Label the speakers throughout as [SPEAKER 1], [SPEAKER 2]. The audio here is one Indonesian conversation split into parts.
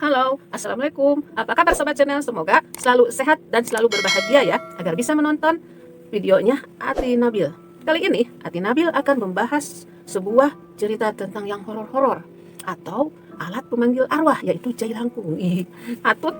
[SPEAKER 1] Halo, Assalamualaikum. Apa kabar Sobat Channel? Semoga selalu sehat dan selalu berbahagia ya, agar bisa menonton videonya Ati Nabil. Kali ini, Ati Nabil akan membahas sebuah cerita tentang yang horor-horor atau alat pemanggil arwah, yaitu jailangkung. Atut,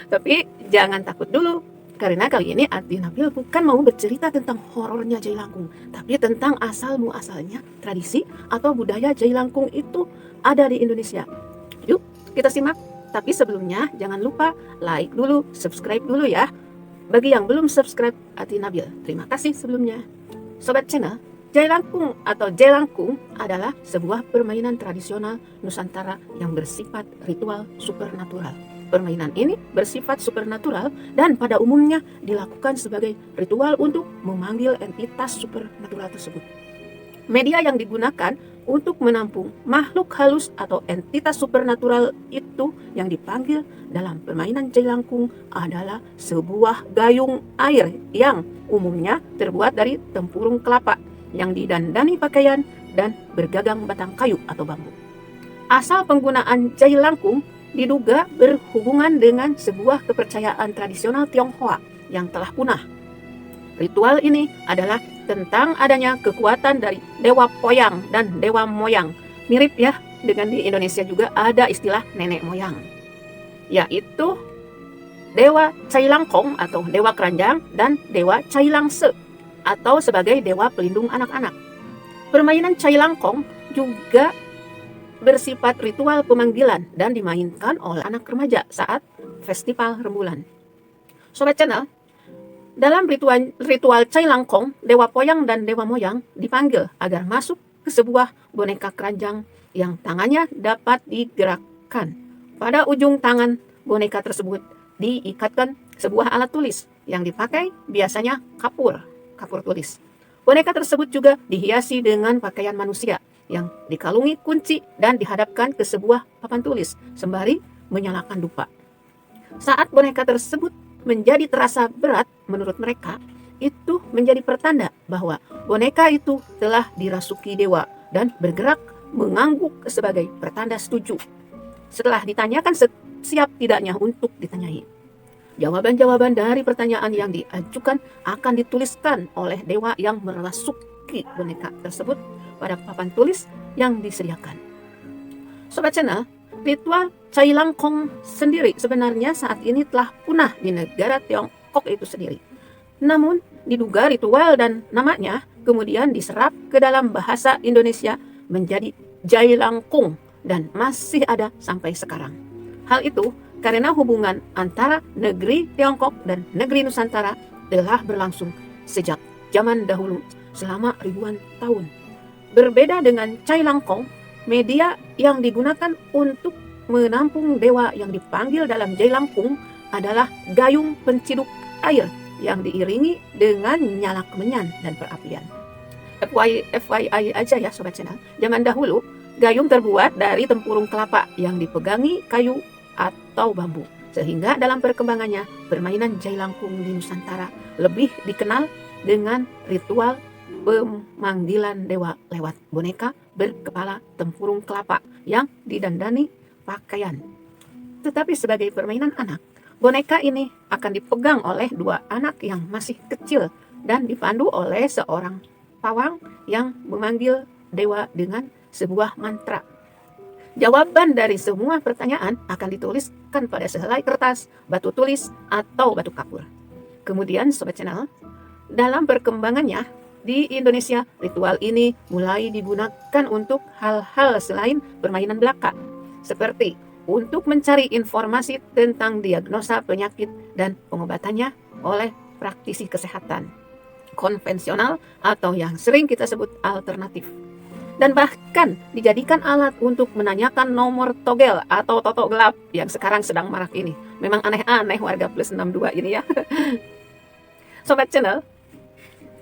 [SPEAKER 1] tapi jangan takut dulu. Karena kali ini Ati Nabil bukan mau bercerita tentang horornya jailangkung, tapi tentang asal-muasalnya tradisi atau budaya jailangkung itu ada di Indonesia. Yuk, kita simak. Tapi sebelumnya jangan lupa like dulu, subscribe dulu ya. Bagi yang belum subscribe Ati Nabil, terima kasih sebelumnya. Sobat Channel, jailangkung atau jelangkung adalah sebuah permainan tradisional Nusantara yang bersifat ritual supernatural. Permainan ini bersifat supernatural dan pada umumnya dilakukan sebagai ritual untuk memanggil entitas supernatural tersebut. Media yang digunakan untuk menampung makhluk halus atau entitas supernatural itu yang dipanggil dalam permainan jailangkung adalah sebuah gayung air yang umumnya terbuat dari tempurung kelapa yang didandani pakaian dan bergagang batang kayu atau bambu. Asal penggunaan jailangkung diduga berhubungan dengan sebuah kepercayaan tradisional Tionghoa yang telah punah. Ritual ini adalah tentang adanya kekuatan dari dewa poyang dan dewa moyang. Mirip ya dengan di Indonesia juga ada istilah nenek moyang, yaitu dewa Cailangkong atau dewa keranjang dan dewa Cailangse atau sebagai dewa pelindung anak-anak. Permainan Cailangkong juga bersifat ritual pemanggilan dan dimainkan oleh anak remaja saat festival rembulan. Sobat Channel, dalam ritual Cailangkong, dewa poyang dan dewa moyang dipanggil agar masuk ke sebuah boneka keranjang yang tangannya dapat digerakkan. Pada ujung tangan boneka tersebut diikatkan sebuah alat tulis yang dipakai biasanya kapur tulis. Boneka tersebut juga dihiasi dengan pakaian manusia yang dikalungi kunci dan dihadapkan ke sebuah papan tulis sembari menyalakan dupa. Saat boneka tersebut menjadi terasa berat menurut mereka, itu menjadi pertanda bahwa boneka itu telah dirasuki dewa dan bergerak mengangguk sebagai pertanda setuju. Setelah ditanyakan siap tidaknya untuk ditanyai, jawaban-jawaban dari pertanyaan yang diajukan akan dituliskan oleh dewa yang merasuki boneka tersebut pada papan tulis yang disediakan. Sobat Channel, ritual Cailangkong sendiri sebenarnya saat ini telah punah di negara Tiongkok itu sendiri. Namun diduga ritual dan namanya kemudian diserap ke dalam bahasa Indonesia menjadi jailangkung dan masih ada sampai sekarang. Hal itu karena hubungan antara negeri Tiongkok dan negeri Nusantara telah berlangsung sejak zaman dahulu selama ribuan tahun. Berbeda dengan Cailangkong, media yang digunakan untuk menampung dewa yang dipanggil dalam jailangkung adalah gayung penciduk air yang diiringi dengan nyala kemenyan dan perapian. FYI aja ya Sobat Channel, zaman dahulu gayung terbuat dari tempurung kelapa yang dipegangi kayu atau bambu, sehingga dalam perkembangannya permainan jailangkung di Nusantara lebih dikenal dengan ritual pemanggilan dewa lewat boneka berkepala tempurung kelapa yang didandani pakaian. Tetapi sebagai permainan anak, boneka ini akan dipegang oleh dua anak yang masih kecil dan dipandu oleh seorang pawang yang memanggil dewa dengan sebuah mantra. Jawaban dari semua pertanyaan akan dituliskan pada sehelai kertas, batu tulis, atau batu kapur. Kemudian Sobat Channel, dalam perkembangannya di Indonesia, ritual ini mulai digunakan untuk hal-hal selain permainan belaka, seperti untuk mencari informasi tentang diagnosa penyakit dan pengobatannya oleh praktisi kesehatan konvensional atau yang sering kita sebut alternatif. Dan bahkan dijadikan alat untuk menanyakan nomor togel atau totok gelap yang sekarang sedang marak ini. Memang aneh-aneh warga plus 62 ini ya. Sobat Channel,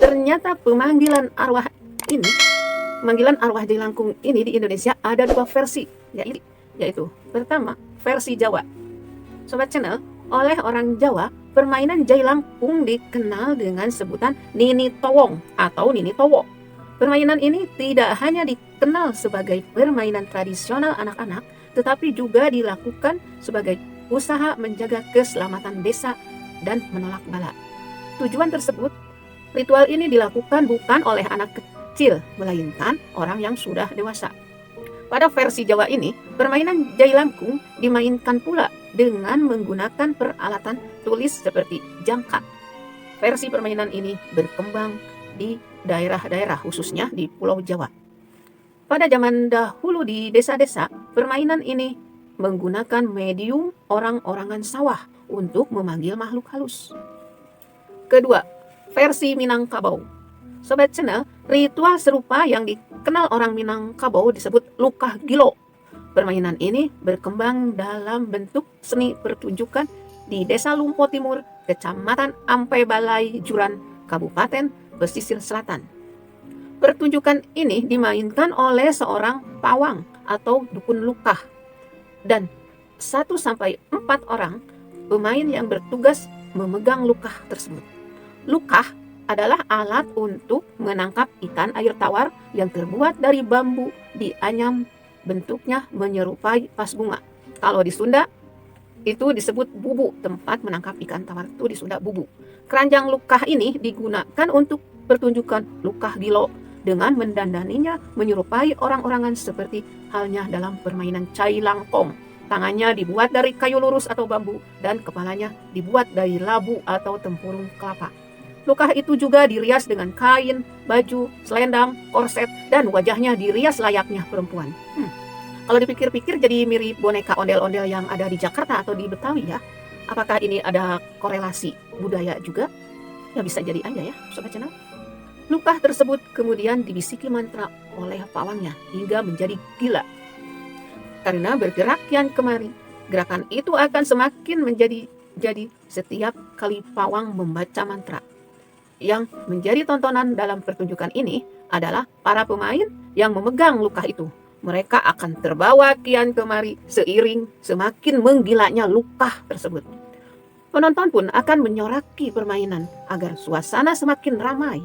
[SPEAKER 1] ternyata pemanggilan arwah jailangkung ini di Indonesia ada dua versi, yaitu pertama, versi Jawa. Sobat Channel, oleh orang Jawa, permainan jailangkung dikenal dengan sebutan Nini Towong atau Nini Towo. Permainan ini tidak hanya dikenal sebagai permainan tradisional anak-anak, tetapi juga dilakukan sebagai usaha menjaga keselamatan desa dan menolak bala. Tujuan tersebut, ritual ini dilakukan bukan oleh anak kecil, melainkan orang yang sudah dewasa. Pada versi Jawa ini, permainan jailangkung dimainkan pula dengan menggunakan peralatan tulis seperti jangka. Versi permainan ini berkembang di daerah-daerah khususnya di Pulau Jawa. Pada zaman dahulu di desa-desa, permainan ini menggunakan medium orang-orangan sawah untuk memanggil makhluk halus. Kedua, versi Minangkabau. Sobat Channel, ritual serupa yang dikenal orang Minangkabau disebut Lukah Gilo. Permainan ini berkembang dalam bentuk seni pertunjukan di Desa Lumpo Timur, Kecamatan Ampe Balai Juran, Kabupaten Pesisir Selatan. Pertunjukan ini dimainkan oleh seorang pawang atau dukun lukah dan 1-4 orang pemain yang bertugas memegang lukah tersebut. Lukah adalah alat untuk menangkap ikan air tawar yang terbuat dari bambu dianyam, bentuknya menyerupai vas bunga. Kalau di Sunda itu disebut bubu, tempat menangkap ikan tawar itu di Sunda bubu. Keranjang lukah ini digunakan untuk pertunjukan Lukah Gilo dengan mendandaninya menyerupai orang-orangan seperti halnya dalam permainan cai langkong. Tangannya dibuat dari kayu lurus atau bambu dan kepalanya dibuat dari labu atau tempurung kelapa. Lukah itu juga dirias dengan kain, baju, selendang, korset, dan wajahnya dirias layaknya perempuan. Kalau dipikir-pikir jadi mirip boneka ondel-ondel yang ada di Jakarta atau di Betawi ya. Apakah ini ada korelasi budaya juga? Ya bisa jadi aja ya, Sobat Channel. Lukah tersebut kemudian dibisiki mantra oleh pawangnya hingga menjadi gila. Karena bergerak kian kemari, gerakan itu akan semakin menjadi setiap kali pawang membaca mantra. Yang menjadi tontonan dalam pertunjukan ini adalah para pemain yang memegang lukah itu. Mereka akan terbawa kian kemari seiring semakin menggilanya lukah tersebut. Penonton pun akan menyoraki permainan agar suasana semakin ramai.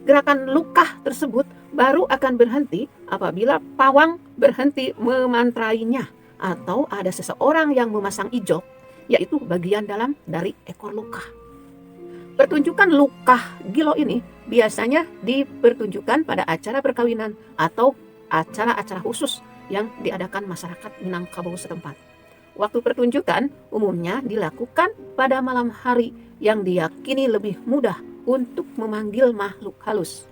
[SPEAKER 1] Gerakan lukah tersebut baru akan berhenti apabila pawang berhenti memantrainya atau ada seseorang yang memasang ijok, yaitu bagian dalam dari ekor lukah. Pertunjukan Lukah Gilo ini biasanya dipertunjukkan pada acara perkawinan atau acara-acara khusus yang diadakan masyarakat Minangkabau setempat. Waktu pertunjukan umumnya dilakukan pada malam hari yang diyakini lebih mudah untuk memanggil makhluk halus.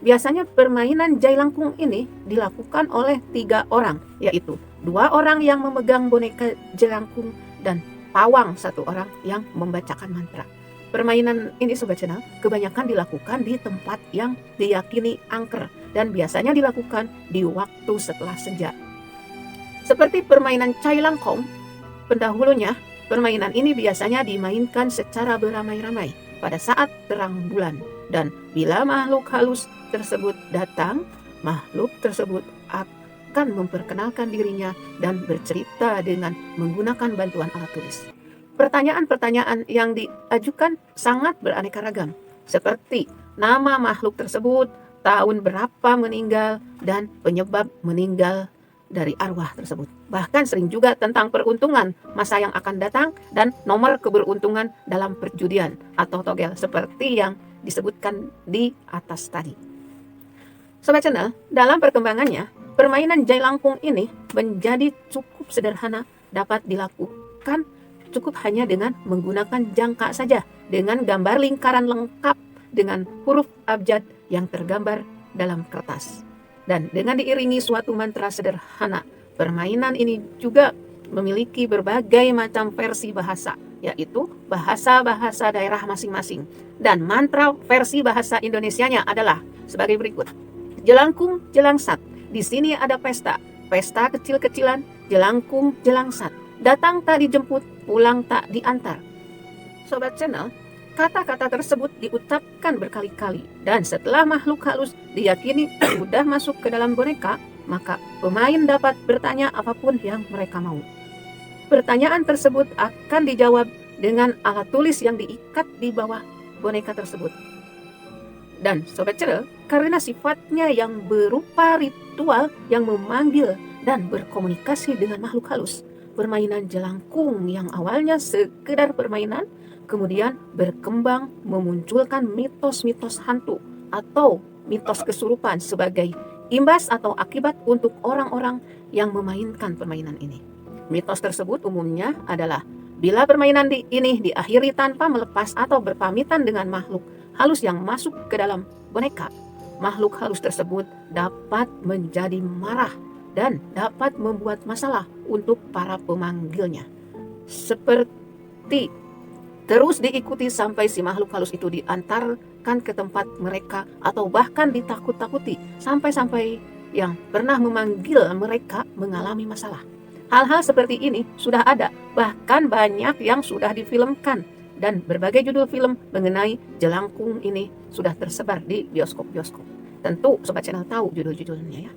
[SPEAKER 1] Biasanya permainan jailangkung ini dilakukan oleh 3 orang, yaitu 2 orang yang memegang boneka jailangkung dan pawang 1 orang yang membacakan mantra. Permainan ini Sobat Channel kebanyakan dilakukan di tempat yang diyakini angker dan biasanya dilakukan di waktu setelah senja. Seperti permainan cai langkong, pendahulunya permainan ini biasanya dimainkan secara beramai-ramai pada saat terang bulan, dan bila makhluk halus tersebut datang, makhluk tersebut akan memperkenalkan dirinya dan bercerita dengan menggunakan bantuan alat tulis. Pertanyaan-pertanyaan yang diajukan sangat beraneka ragam, seperti nama makhluk tersebut, tahun berapa meninggal, dan penyebab meninggal dari arwah tersebut. Bahkan sering juga tentang peruntungan masa yang akan datang dan nomor keberuntungan dalam perjudian atau togel seperti yang disebutkan di atas tadi. Sobat Channel, dalam perkembangannya, permainan jailangkung ini menjadi cukup sederhana, dapat dilakukan cukup hanya dengan menggunakan jangka saja, dengan gambar lingkaran lengkap dengan huruf abjad yang tergambar dalam kertas. Dan dengan diiringi suatu mantra sederhana, permainan ini juga memiliki berbagai macam versi bahasa, yaitu bahasa-bahasa daerah masing-masing. Dan mantra versi bahasa Indonesianya adalah sebagai berikut. Jelangkung jelangsat, di sini ada pesta, pesta kecil-kecilan, jelangkung jelangsat. Datang tak dijemput, pulang tak diantar. Sobat Channel, kata-kata tersebut diucapkan berkali-kali, dan setelah makhluk halus diyakini sudah masuk ke dalam boneka, maka pemain dapat bertanya apapun yang mereka mau. Pertanyaan tersebut akan dijawab dengan alat tulis yang diikat di bawah boneka tersebut. Dan Sobat Channel, karena sifatnya yang berupa ritual yang memanggil dan berkomunikasi dengan makhluk halus. Permainan jelangkung yang awalnya sekedar permainan, kemudian berkembang memunculkan mitos-mitos hantu atau mitos kesurupan sebagai imbas atau akibat untuk orang-orang yang memainkan permainan ini. Mitos tersebut umumnya adalah bila permainan ini diakhiri tanpa melepas atau berpamitan dengan makhluk halus yang masuk ke dalam boneka, makhluk halus tersebut dapat menjadi marah dan dapat membuat masalah untuk para pemanggilnya. Seperti terus diikuti sampai si makhluk halus itu diantarkan ke tempat mereka atau bahkan ditakut-takuti sampai-sampai yang pernah memanggil mereka mengalami masalah. Hal-hal seperti ini sudah ada, bahkan banyak yang sudah difilmkan dan berbagai judul film mengenai jelangkung ini sudah tersebar di bioskop-bioskop. Tentu Sobat Channel tahu judul-judulnya ya.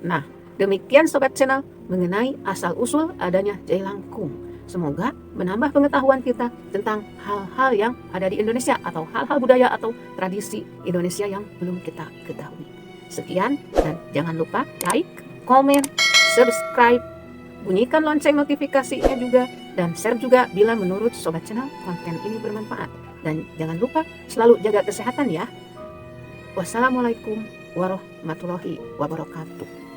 [SPEAKER 1] Nah, demikian Sobat Channel mengenai asal-usul adanya jelangkung. Semoga menambah pengetahuan kita tentang hal-hal yang ada di Indonesia atau hal-hal budaya atau tradisi Indonesia yang belum kita ketahui. Sekian dan jangan lupa like, komen, subscribe, bunyikan lonceng notifikasinya juga, dan share juga bila menurut Sobat Channel konten ini bermanfaat. Dan jangan lupa selalu jaga kesehatan ya. Wassalamualaikum warahmatullahi wabarakatuh.